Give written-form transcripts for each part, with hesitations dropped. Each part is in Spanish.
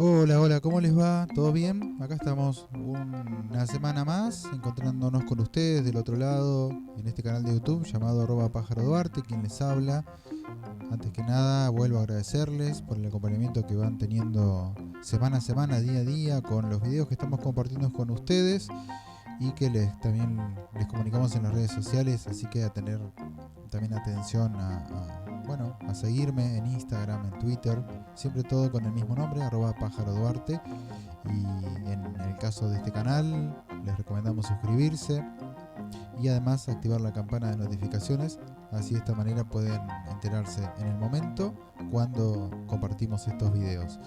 Hola, hola, ¿cómo les va? ¿Todo bien? Acá estamos una semana más encontrándonos con ustedes del otro lado en este canal de YouTube llamado @pájaro Duarte, quien les habla. Antes que nada, vuelvo a agradecerles por el acompañamiento que van teniendo semana a semana, día a día, con los videos que estamos compartiendo con ustedes y que también les comunicamos en las redes sociales, así que a tener también atención a seguirme en Instagram, en Twitter, siempre todo con el mismo nombre, @pájaro Duarte. Y en el caso de este canal, les recomendamos suscribirse y además activar la campana de notificaciones, así de esta manera pueden enterarse en el momento cuando compartimos estos videos.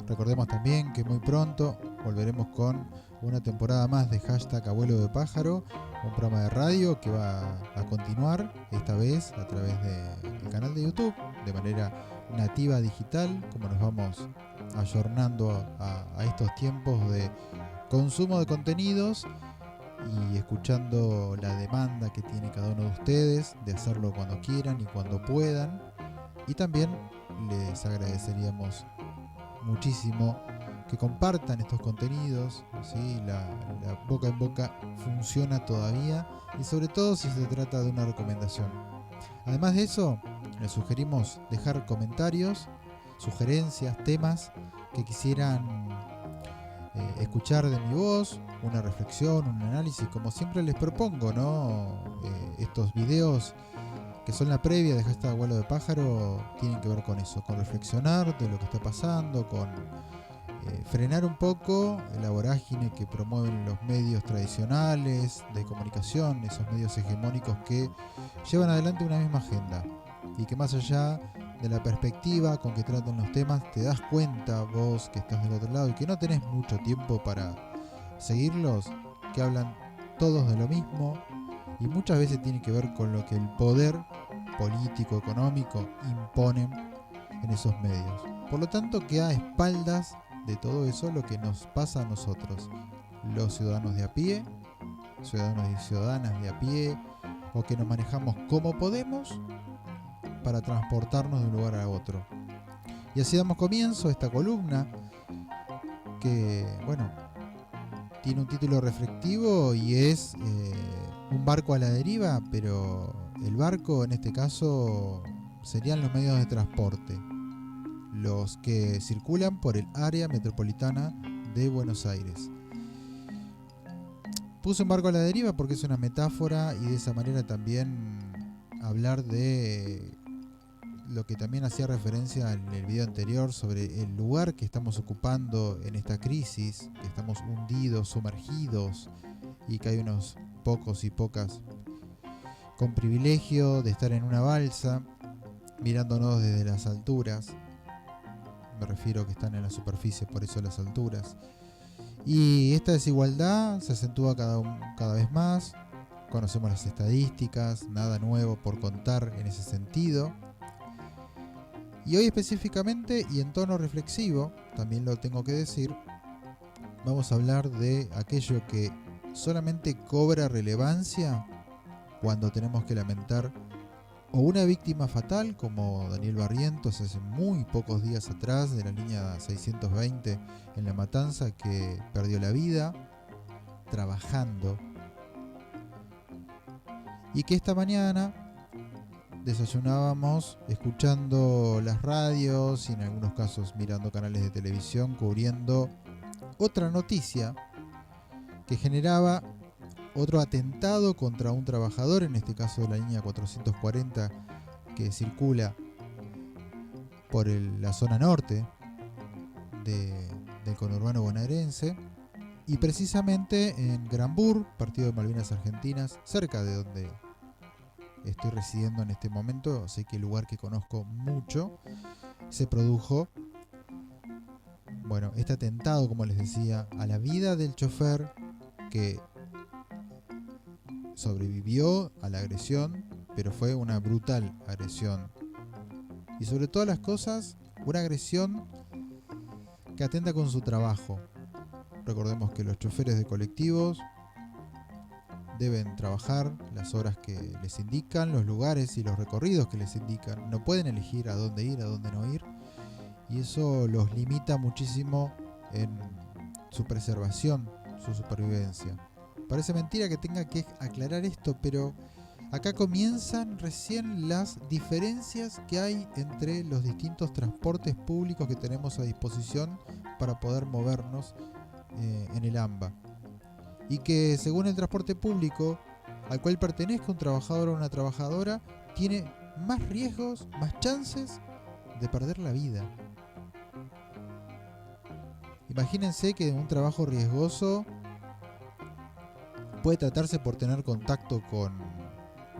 Recordemos también que muy pronto volveremos con una temporada más de hashtag Abuelo de Pájaro, un programa de radio que va a continuar, esta vez a través del canal de YouTube, de manera nativa digital, como nos vamos ayornando a estos tiempos de consumo de contenidos y escuchando la demanda que tiene cada uno de ustedes de hacerlo cuando quieran y cuando puedan. Y también les agradeceríamos muchísimo que compartan estos contenidos, ¿sí? La boca en boca funciona todavía y sobre todo si se trata de una recomendación. Además de eso, les sugerimos dejar comentarios, sugerencias, temas que quisieran escuchar de mi voz, una reflexión, un análisis, como siempre les propongo, ¿no? Estos videos que son la previa de hashtag Abuelo de Pájaro tienen que ver con eso, con reflexionar de lo que está pasando, con frenar un poco la vorágine que promueven los medios tradicionales de comunicación, esos medios hegemónicos que llevan adelante una misma agenda y que más allá de la perspectiva con que tratan los temas, te das cuenta vos que estás del otro lado y que no tenés mucho tiempo para seguirlos, que hablan todos de lo mismo y muchas veces tiene que ver con lo que el poder político, económico imponen en esos medios. Por lo tanto, que a espaldas de todo eso lo que nos pasa a nosotros, los ciudadanos de a pie, ciudadanos y ciudadanas de a pie, o que nos manejamos como podemos para transportarnos de un lugar a otro. Y así damos comienzo a esta columna que, bueno, tiene un título reflexivo y es un barco a la deriva, pero el barco en este caso serían los medios de transporte, los que circulan por el área metropolitana de Buenos Aires. Puse un barco a la deriva porque es una metáfora y de esa manera también hablar de lo que también hacía referencia en el video anterior sobre el lugar que estamos ocupando en esta crisis, que estamos hundidos, sumergidos y que hay unos pocos y pocas con privilegio de estar en una balsa mirándonos desde las alturas. Me refiero a que están en la superficie, por eso las alturas. Y esta desigualdad se acentúa cada vez más. Conocemos las estadísticas, nada nuevo por contar en ese sentido. Y hoy específicamente y en tono reflexivo, también lo tengo que decir, vamos a hablar de aquello que solamente cobra relevancia cuando tenemos que lamentar o una víctima fatal como Daniel Barrientos hace muy pocos días atrás de la línea 620 en La Matanza, que perdió la vida trabajando, y que esta mañana desayunábamos escuchando las radios y en algunos casos mirando canales de televisión cubriendo otra noticia que generaba otro atentado contra un trabajador, en este caso de la línea 440 que circula por la zona norte del conurbano bonaerense, y precisamente en Granbur, partido de Malvinas Argentinas, cerca de donde estoy residiendo en este momento, así que el lugar que conozco mucho, se produjo, bueno, este atentado, como les decía, a la vida del chofer que sobrevivió a la agresión, pero fue una brutal agresión. Y sobre todas las cosas, una agresión que atenta con su trabajo. Recordemos que los choferes de colectivos deben trabajar las horas que les indican, los lugares y los recorridos que les indican. No pueden elegir a dónde ir, a dónde no ir, y eso los limita muchísimo en su preservación, su supervivencia. Parece mentira que tenga que aclarar esto, pero acá comienzan recién las diferencias que hay entre los distintos transportes públicos que tenemos a disposición para poder movernos en el AMBA. Y que según el transporte público al cual pertenezca un trabajador o una trabajadora, tiene más riesgos, más chances de perder la vida. Imagínense que un trabajo riesgoso puede tratarse por tener contacto con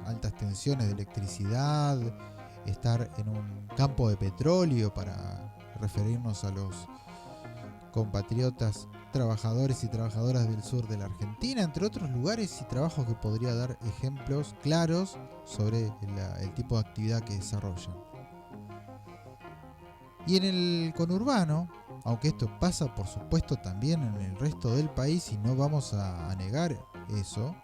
altas tensiones de electricidad, estar en un campo de petróleo, para referirnos a los compatriotas trabajadores y trabajadoras del sur de la Argentina, entre otros lugares y trabajos que podría dar ejemplos claros sobre el tipo de actividad que desarrollan. Y en el conurbano, aunque esto pasa por supuesto también en el resto del país y no vamos a negar eso,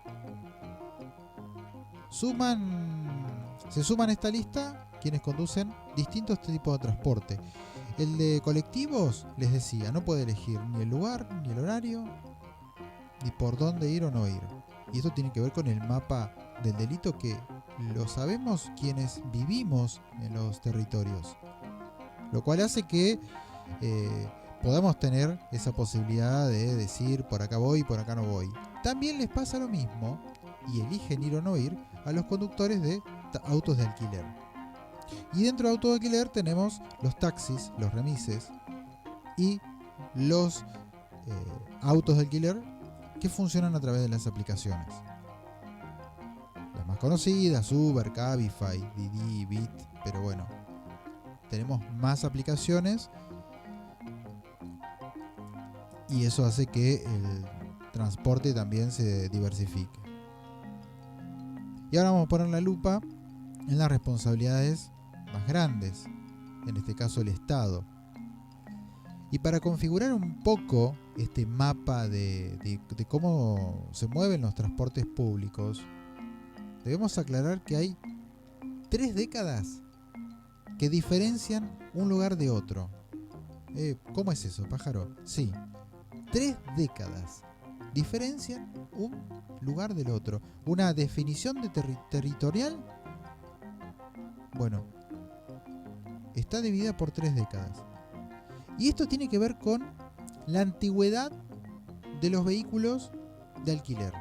se suman a esta lista quienes conducen distintos tipos de transporte. El de colectivos, les decía, no puede elegir ni el lugar, ni el horario, ni por dónde ir o no ir. Y esto tiene que ver con el mapa del delito, que lo sabemos quienes vivimos en los territorios. Lo cual hace que podamos tener esa posibilidad de decir por acá voy, por acá no voy. También les pasa lo mismo, y eligen ir o no ir, a los conductores de autos de alquiler. Y dentro de autos de alquiler tenemos los taxis, los remises y los autos de alquiler que funcionan a través de las aplicaciones. Las más conocidas, Uber, Cabify, Didi, Bit, pero bueno, tenemos más aplicaciones y eso hace que el transporte también se diversifique. Y ahora vamos a poner la lupa en las responsabilidades más grandes, en este caso el Estado. Y para configurar un poco este mapa de cómo se mueven los transportes públicos, debemos aclarar que hay 3 décadas que diferencian un lugar de otro. ¿Cómo es eso, pájaro? Sí, 3 décadas diferencian un lugar del otro. Una definición de territorial, bueno, está dividida por 3 décadas. Y esto tiene que ver con la antigüedad de los vehículos de alquiler.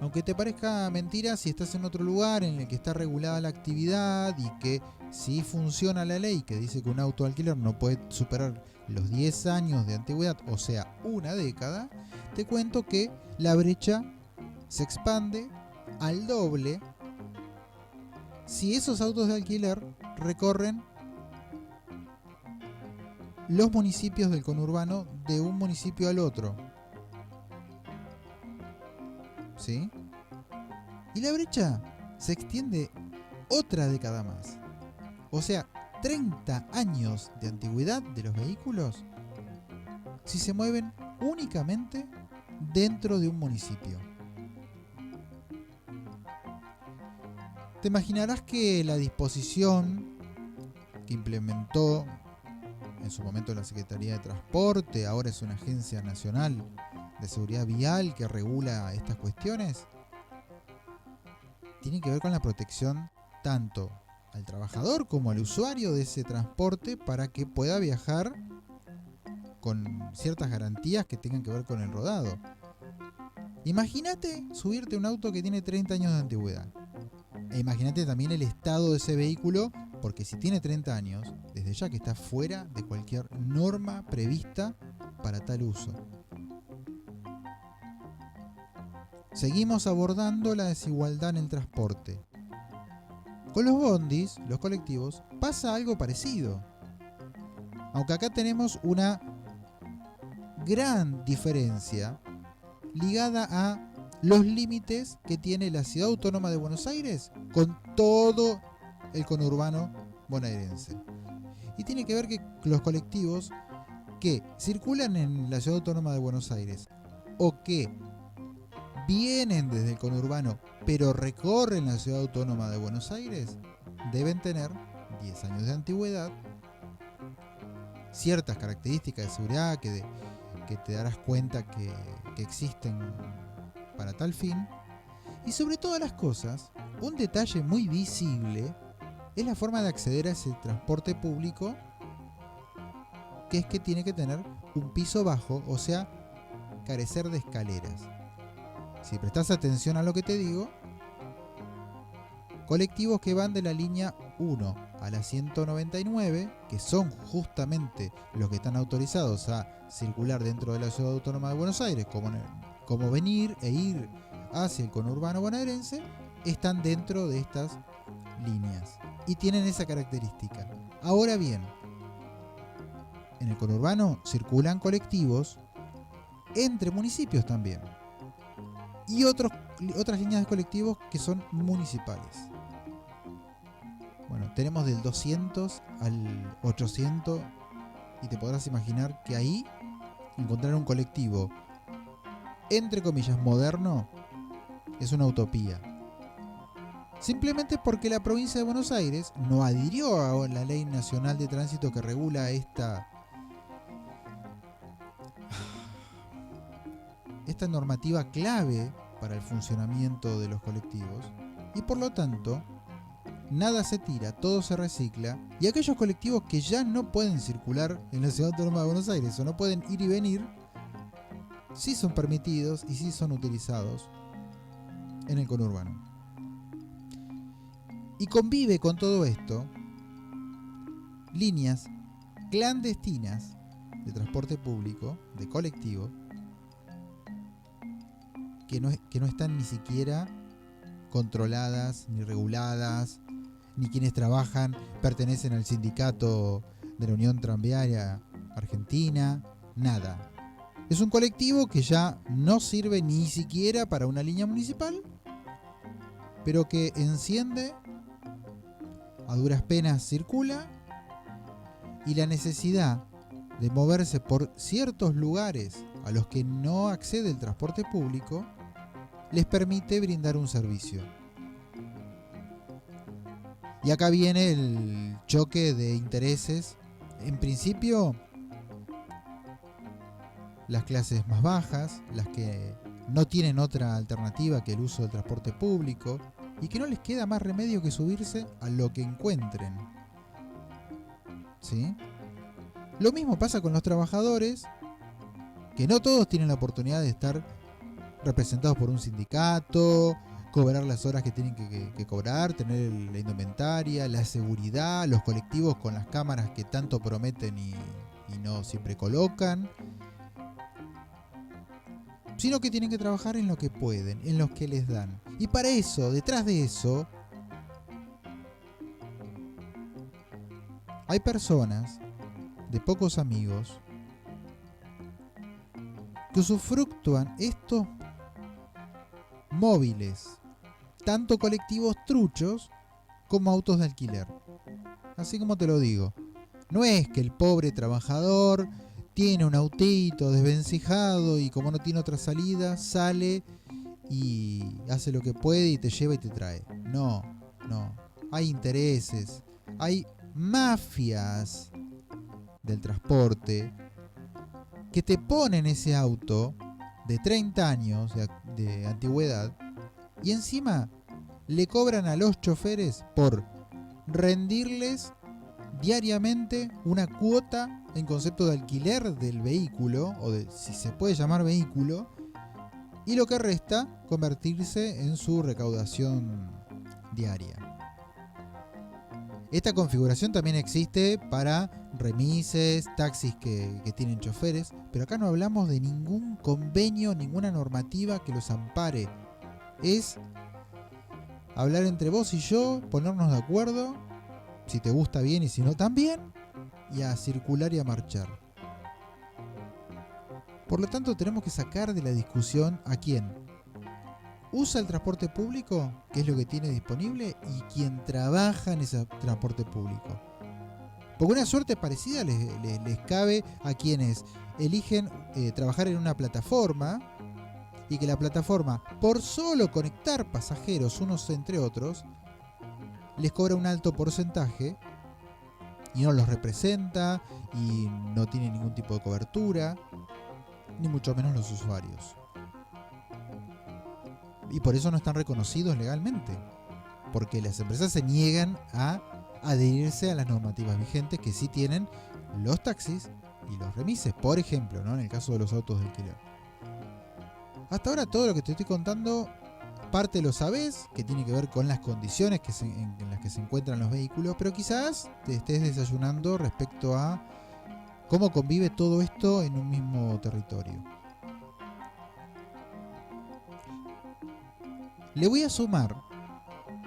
Aunque te parezca mentira, si estás en otro lugar en el que está regulada la actividad y que sí funciona la ley que dice que un auto de alquiler no puede superar los 10 años de antigüedad, o sea, una década, te cuento que la brecha se expande al doble si esos autos de alquiler recorren los municipios del conurbano de un municipio al otro. ¿Sí? Y la brecha se extiende otra década más. O sea, 30 años de antigüedad de los vehículos si se mueven únicamente dentro de un municipio. Te imaginarás que la disposición que implementó en su momento la Secretaría de Transporte, ahora es una agencia nacional de seguridad vial que regula estas cuestiones, tiene que ver con la protección tanto al trabajador como al usuario de ese transporte para que pueda viajar con ciertas garantías que tengan que ver con el rodado. Imagínate subirte a un auto que tiene 30 años de antigüedad. E imagínate también el estado de ese vehículo, porque si tiene 30 años, desde ya que está fuera de cualquier norma prevista para tal uso. Seguimos abordando la desigualdad en el transporte. Con los bondis, los colectivos, pasa algo parecido. Aunque acá tenemos una gran diferencia ligada a los límites que tiene la Ciudad Autónoma de Buenos Aires con todo el conurbano bonaerense. Y tiene que ver que los colectivos que circulan en la Ciudad Autónoma de Buenos Aires o que vienen desde el conurbano, pero recorren la Ciudad Autónoma de Buenos Aires, deben tener 10 años de antigüedad, ciertas características de seguridad que te darás cuenta que existen para tal fin, y sobre todas las cosas, un detalle muy visible es la forma de acceder a ese transporte público, que es que tiene que tener un piso bajo, o sea, carecer de escaleras. Si prestas atención a lo que te digo, colectivos que van de la línea 1 a la 199, que son justamente los que están autorizados a circular dentro de la Ciudad Autónoma de Buenos Aires, como venir e ir hacia el conurbano bonaerense, están dentro de estas líneas y tienen esa característica. Ahora bien, en el conurbano circulan colectivos entre municipios también y otras líneas de colectivos que son municipales. Bueno, tenemos del 200 al 800 y te podrás imaginar que ahí encontrar un colectivo entre comillas moderno es una utopía. Simplemente porque la provincia de Buenos Aires no adhirió a la Ley Nacional de Tránsito que regula esta normativa clave para el funcionamiento de los colectivos, y por lo tanto nada se tira, todo se recicla, y aquellos colectivos que ya no pueden circular en la Ciudad Autónoma de Buenos Aires o no pueden ir y venir, sí son permitidos y sí son utilizados en el conurbano. Y convive con todo esto líneas clandestinas de transporte público, de colectivo, que no están ni siquiera controladas, ni reguladas, ni quienes trabajan pertenecen al sindicato de la Unión Tranviaria Argentina, nada. Es un colectivo que ya no sirve ni siquiera para una línea municipal, pero que enciende, a duras penas circula, y la necesidad de moverse por ciertos lugares a los que no accede el transporte público les permite brindar un servicio. Y acá viene el choque de intereses. En principio, las clases más bajas, las que no tienen otra alternativa que el uso del transporte público y que no les queda más remedio que subirse a lo que encuentren. ¿Sí? Lo mismo pasa con los trabajadores, que no todos tienen la oportunidad de estar representados por un sindicato, cobrar las horas que tienen que cobrar, tener la indumentaria, la seguridad, los colectivos con las cámaras que tanto prometen y no siempre colocan, sino que tienen que trabajar en lo que pueden, en lo que les dan. Y para eso, detrás de eso, hay personas de pocos amigos que usufructúan estos móviles, tanto colectivos truchos como autos de alquiler. Así como te lo digo, no es que el pobre trabajador tiene un autito desvencijado y como no tiene otra salida, sale y hace lo que puede y te lleva y te trae. No. Hay intereses, hay mafias del transporte que te ponen ese auto de 30 años de antigüedad y encima le cobran a los choferes por rendirles diariamente una cuota en concepto de alquiler del vehículo, o de si se puede llamar vehículo, y lo que resta convertirse en su recaudación diaria. Esta configuración también existe para remises, taxis que tienen choferes, pero acá no hablamos de ningún convenio, ninguna normativa que los ampare. Es hablar entre vos y yo, ponernos de acuerdo, si te gusta bien y si no también, y a circular y a marchar. Por lo tanto, tenemos que sacar de la discusión a quién usa el transporte público, que es lo que tiene disponible, y quien trabaja en ese transporte público. Porque una suerte parecida les cabe a quienes eligen trabajar en una plataforma y que la plataforma, por solo conectar pasajeros unos entre otros, les cobra un alto porcentaje y no los representa y no tiene ningún tipo de cobertura, ni mucho menos los usuarios. Y por eso no están reconocidos legalmente, porque las empresas se niegan a adherirse a las normativas vigentes que sí tienen los taxis y los remises, por ejemplo, ¿no? En el caso de los autos de alquiler. Hasta ahora todo lo que te estoy contando, parte lo sabés, que tiene que ver con las condiciones en las que se encuentran los vehículos, pero quizás te estés desayunando respecto a cómo convive todo esto en un mismo territorio. Le voy a sumar,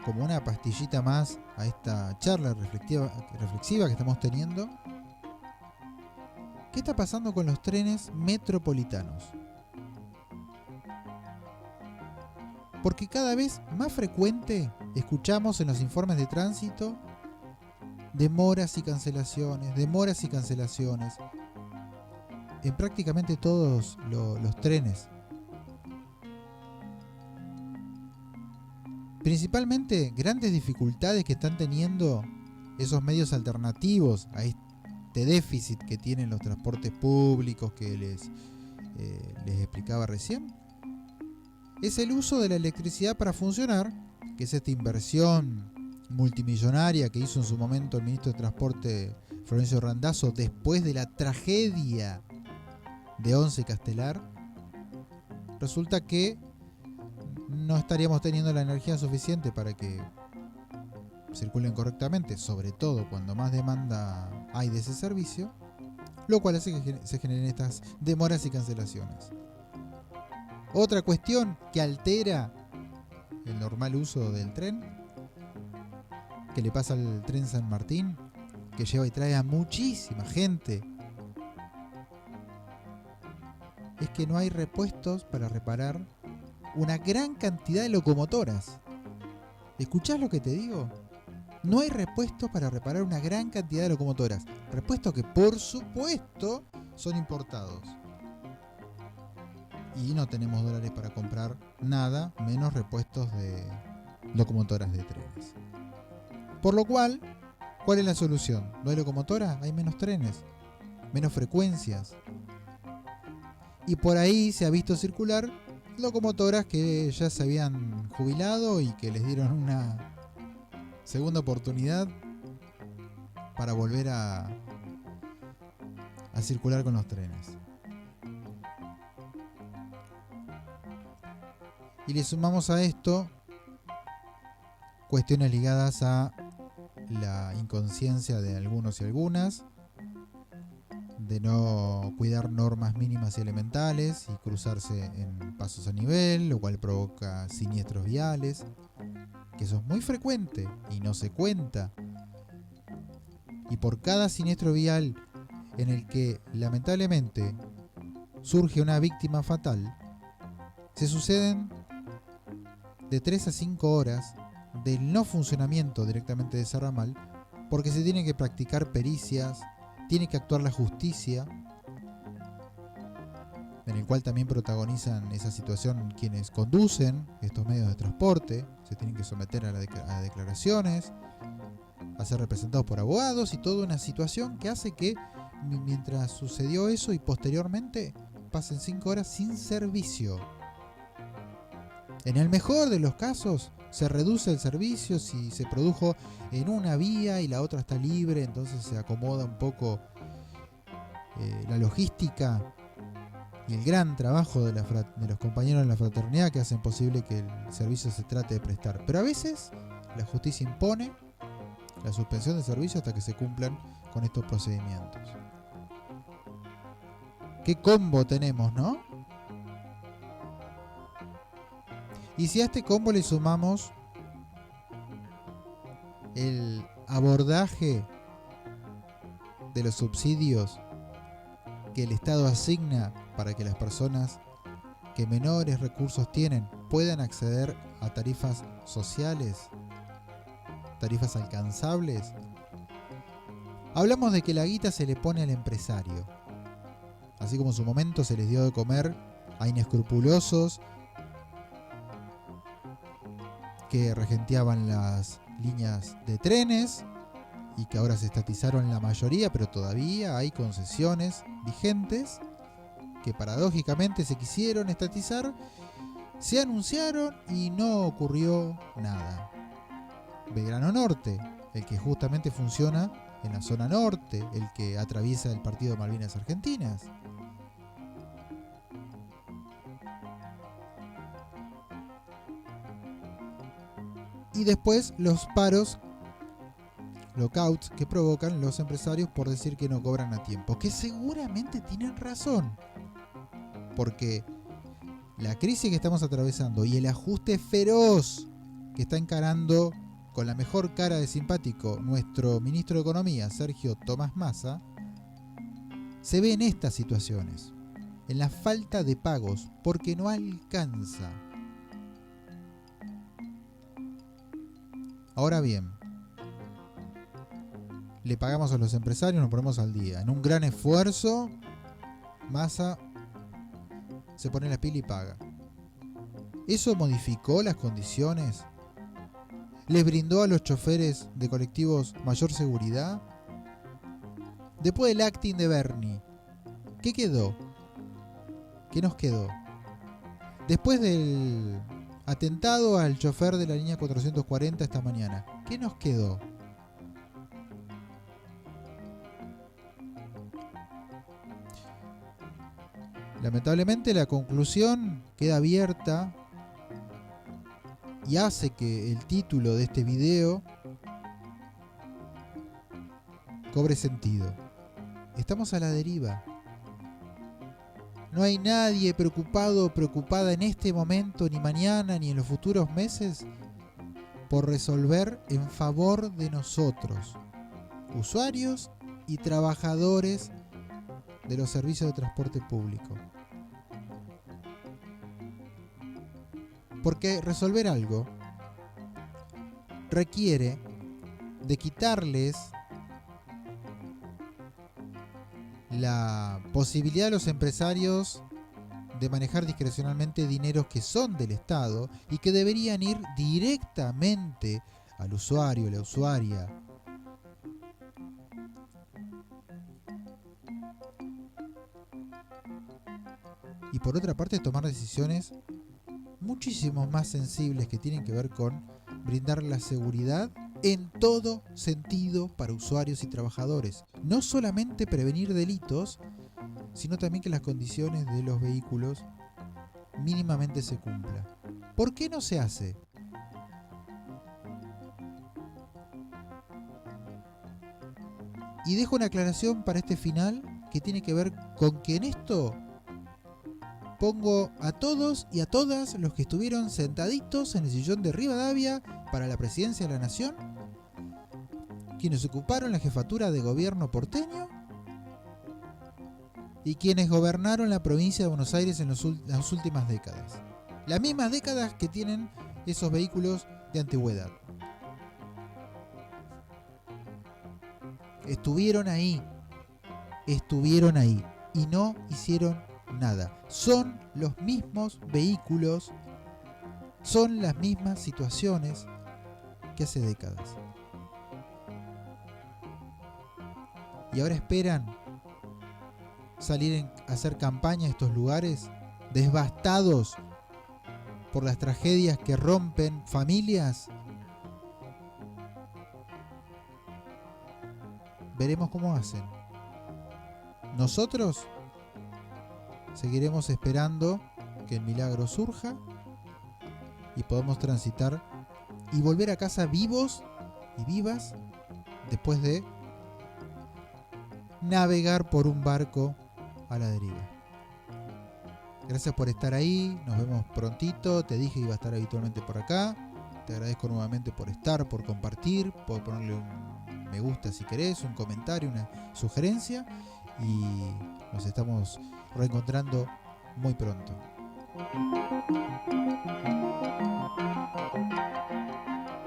como una pastillita más a esta charla reflexiva que estamos teniendo, ¿qué está pasando con los trenes metropolitanos? Porque cada vez más frecuente escuchamos en los informes de tránsito demoras y cancelaciones, en prácticamente todos los trenes. Principalmente grandes dificultades que están teniendo esos medios alternativos a este déficit que tienen los transportes públicos que les explicaba recién. Es el uso de la electricidad para funcionar, que es esta inversión multimillonaria que hizo en su momento el ministro de Transporte Florencio Randazzo después de la tragedia de Once Castelar. Resulta que no estaríamos teniendo la energía suficiente para que circulen correctamente, sobre todo cuando más demanda hay de ese servicio, lo cual hace que se generen estas demoras y cancelaciones. Otra cuestión que altera el normal uso del tren, que le pasa al tren San Martín, que lleva y trae a muchísima gente, es que no hay repuestos para reparar una gran cantidad de locomotoras. ¿Escuchás lo que te digo? No hay repuestos para reparar una gran cantidad de locomotoras. Repuestos que por supuesto son importados. Y no tenemos dólares para comprar nada, menos repuestos de locomotoras de trenes. Por lo cual, ¿cuál es la solución? ¿No hay locomotora? Hay menos trenes, menos frecuencias. Y por ahí se ha visto circular locomotoras que ya se habían jubilado y que les dieron una segunda oportunidad para volver a circular con los trenes. Y le sumamos a esto cuestiones ligadas a la inconsciencia de algunos y algunas, de no cuidar normas mínimas y elementales y cruzarse en pasos a nivel, lo cual provoca siniestros viales, que eso es muy frecuente y no se cuenta. Y por cada siniestro vial en el que lamentablemente surge una víctima fatal, se suceden de 3 a 5 horas del no funcionamiento directamente de ese ramal, porque se tienen que practicar pericias, tiene que actuar la justicia, en el cual también protagonizan esa situación quienes conducen estos medios de transporte, se tienen que someter a declaraciones, a ser representados por abogados y toda una situación que hace que mientras sucedió eso y posteriormente pasen 5 horas sin servicio. En el mejor de los casos se reduce el servicio si se produjo en una vía y la otra está libre, entonces se acomoda un poco la logística y el gran trabajo de los compañeros de la fraternidad que hacen posible que el servicio se trate de prestar. Pero a veces la justicia impone la suspensión del servicio hasta que se cumplan con estos procedimientos. ¿Qué combo tenemos, no? Y si a este combo le sumamos el abordaje de los subsidios que el Estado asigna para que las personas que menores recursos tienen puedan acceder a tarifas sociales, tarifas alcanzables, hablamos de que la guita se le pone al empresario, así como en su momento se les dio de comer a inescrupulosos que regenteaban las líneas de trenes y que ahora se estatizaron la mayoría, pero todavía hay concesiones vigentes que paradójicamente se quisieron estatizar, se anunciaron y no ocurrió nada. Belgrano Norte, el que justamente funciona en la zona norte, el que atraviesa el partido de Malvinas Argentinas. Y después los paros, lockouts que provocan los empresarios por decir que no cobran a tiempo, que seguramente tienen razón, porque la crisis que estamos atravesando y el ajuste feroz que está encarando con la mejor cara de simpático nuestro ministro de Economía, Sergio Tomás Massa, se ve en estas situaciones, en la falta de pagos, porque no alcanza. Ahora bien, le pagamos a los empresarios, nos ponemos al día. En un gran esfuerzo, Massa se pone la pila y paga. ¿Eso modificó las condiciones? ¿Les brindó a los choferes de colectivos mayor seguridad? Después del acting de Bernie, ¿qué quedó? ¿Qué nos quedó? Después del atentado al chofer de la línea 440 esta mañana, ¿qué nos quedó? Lamentablemente la conclusión queda abierta y hace que el título de este video cobre sentido. Estamos a la deriva. No hay nadie preocupado o preocupada en este momento, ni mañana, ni en los futuros meses, por resolver en favor de nosotros, usuarios y trabajadores de los servicios de transporte público. Porque resolver algo requiere de quitarles la posibilidad a los empresarios de manejar discrecionalmente dineros que son del Estado y que deberían ir directamente al usuario, a la usuaria. Y por otra parte, tomar decisiones muchísimo más sensibles que tienen que ver con brindar la seguridad en todo sentido para usuarios y trabajadores. No solamente prevenir delitos, sino también que las condiciones de los vehículos mínimamente se cumplan. ¿Por qué no se hace? Y dejo una aclaración para este final que tiene que ver con que en esto pongo a todos y a todas los que estuvieron sentaditos en el sillón de Rivadavia para la presidencia de la Nación, quienes ocuparon la jefatura de gobierno porteño y quienes gobernaron la provincia de Buenos Aires en las últimas décadas. Las mismas décadas que tienen esos vehículos de antigüedad. Estuvieron ahí y no hicieron nada. Son los mismos vehículos, son las mismas situaciones que hace décadas. Y ahora esperan salir a hacer campaña a estos lugares devastados por las tragedias que rompen familias. Veremos cómo hacen. Nosotros seguiremos esperando que el milagro surja y podamos transitar y volver a casa vivos y vivas después de navegar por un barco a la deriva. Gracias por estar ahí, nos vemos prontito. Te dije que iba a estar habitualmente por acá. Te agradezco nuevamente por estar, por compartir, por ponerle un me gusta si querés, un comentario, una sugerencia, y nos estamos reencontrando muy pronto.